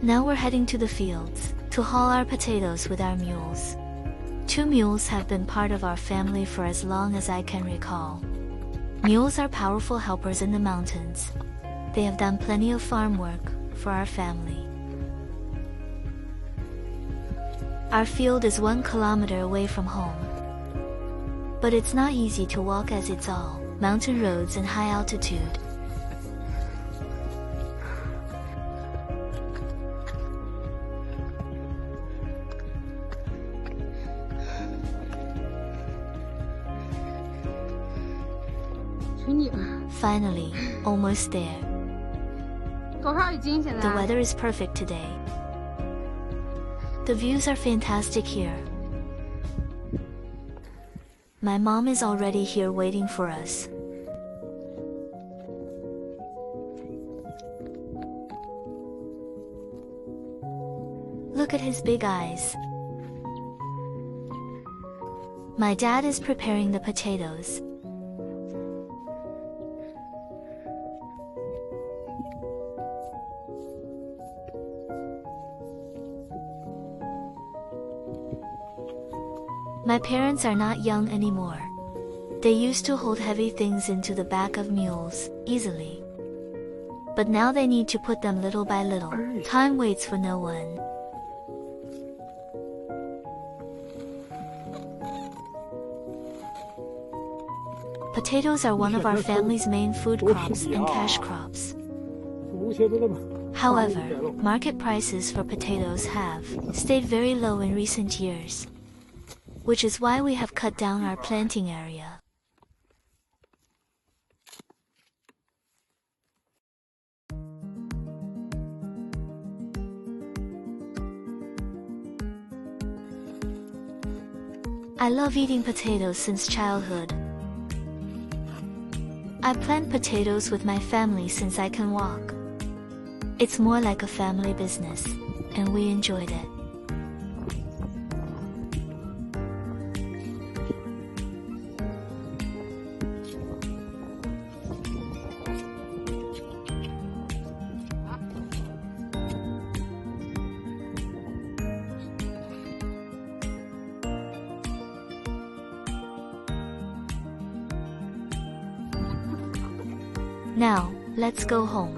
Now we're heading to the fields to haul our potatoes with our mules. 2 mules have been part of our family for as long as I can recall. Mules are powerful helpers in the mountains. They have done plenty of farm work for our family. Our field is 1 kilometer away from home. But it's not easy to walk as it's all mountain roads and high altitude. Finally, almost there. The weather is perfect today. The views are fantastic here. My mom is already here waiting for us. Look at his big eyes. My dad is preparing the potatoes. My parents are not young anymore. They used to hold heavy things into the back of mules easily. But now they need to put them little by little. Time waits for no one. Potatoes are one of our family's main food crops and cash crops. However, market prices for potatoes have stayed very low in recent years, which is why we have cut down our planting area. I love eating potatoes since childhood. I plant potatoes with my family since I can walk. It's more like a family business, and we enjoyed it. Now, let's go home.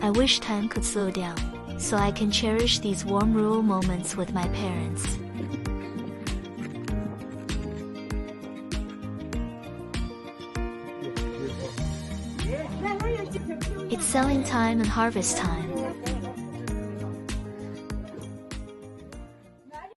I wish time could slow down, so I can cherish these warm rural moments with my parents. It's selling time and harvest time.